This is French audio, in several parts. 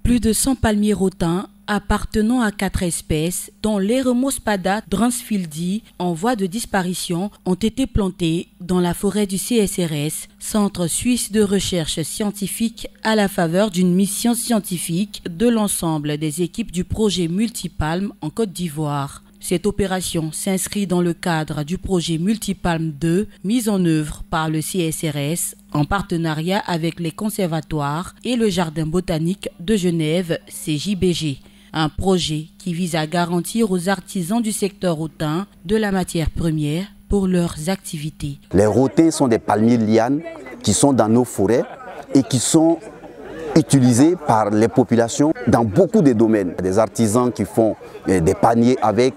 Plus de 100 palmiers rotins appartenant à 4 espèces, dont l'Eremospada dransfieldi, en voie de disparition, ont été plantés dans la forêt du CSRS, Centre suisse de recherche scientifique, à la faveur d'une mission scientifique de l'ensemble des équipes du projet Multipalme en Côte d'Ivoire. Cette opération s'inscrit dans le cadre du projet Multipalme 2, mis en œuvre par le CSRS en partenariat avec les conservatoires et le Jardin botanique de Genève, CJBG. Un projet qui vise à garantir aux artisans du secteur rotin de la matière première pour leurs activités. Les rotins sont des palmiers lianes qui sont dans nos forêts et qui sont utilisés par les populations dans beaucoup de domaines. Des artisans qui font des paniers avec,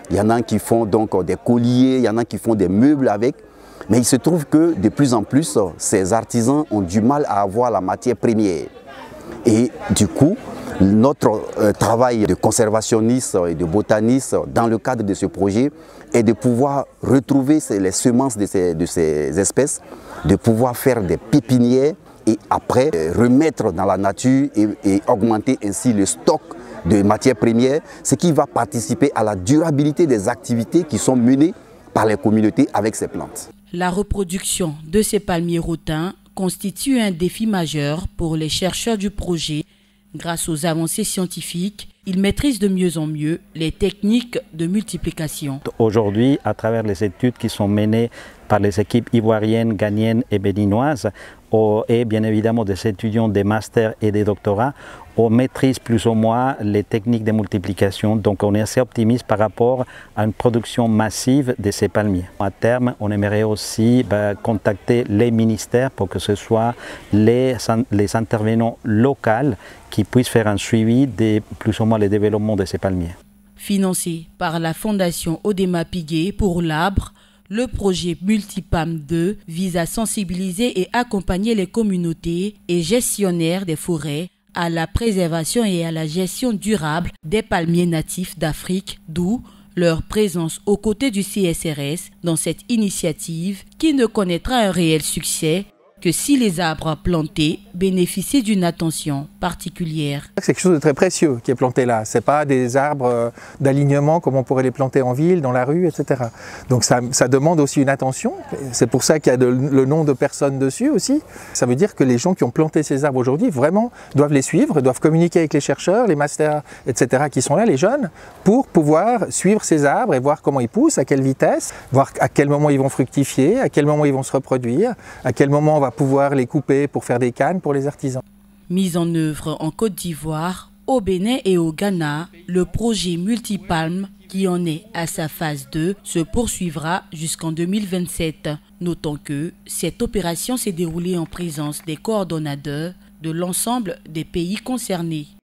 il y en a qui font donc des colliers, il y en a qui font des meubles avec. Mais il se trouve que de plus en plus, ces artisans ont du mal à avoir la matière première. Et du coup, notre travail de conservationniste et de botaniste dans le cadre de ce projet est de pouvoir retrouver les semences de ces espèces, de pouvoir faire des pépinières et après remettre dans la nature et augmenter ainsi le stock de matières premières, ce qui va participer à la durabilité des activités qui sont menées par les communautés avec ces plantes. La reproduction de ces palmiers rotins constitue un défi majeur pour les chercheurs du projet. Grâce aux avancées scientifiques, ils maîtrisent de mieux en mieux les techniques de multiplication. Aujourd'hui, à travers les études qui sont menées par les équipes ivoiriennes, ghanéennes et béninoises, et bien évidemment des étudiants des masters et des doctorats, on maîtrise plus ou moins les techniques de multiplication. Donc on est assez optimiste par rapport à une production massive de ces palmiers. À terme, on aimerait aussi contacter les ministères pour que ce soit les intervenants locaux qui puissent faire un suivi de plus ou moins le développement de ces palmiers. Financé par la Fondation Odema Piguet pour l'arbre, le projet Multipalme 2 vise à sensibiliser et accompagner les communautés et gestionnaires des forêts à la préservation et à la gestion durable des palmiers natifs d'Afrique, d'où leur présence aux côtés du CSRS dans cette initiative qui ne connaîtra un réel succès que si les arbres plantés bénéficient d'une attention particulière. C'est quelque chose de très précieux qui est planté là. Ce n'est pas des arbres d'alignement comme on pourrait les planter en ville, dans la rue, etc. Donc ça demande aussi une attention. C'est pour ça qu'il y a le nom de personnes dessus aussi. Ça veut dire que les gens qui ont planté ces arbres aujourd'hui, vraiment, doivent les suivre, doivent communiquer avec les chercheurs, les masters, etc. qui sont là, les jeunes, pour pouvoir suivre ces arbres et voir comment ils poussent, à quelle vitesse, voir à quel moment ils vont fructifier, à quel moment ils vont se reproduire, à quel moment on va pouvoir les couper pour faire des cannes pour les artisans. Mis en œuvre en Côte d'Ivoire, au Bénin et au Ghana, le projet Multipalme, qui en est à sa phase 2, se poursuivra jusqu'en 2027. Notons que cette opération s'est déroulée en présence des coordonnateurs de l'ensemble des pays concernés.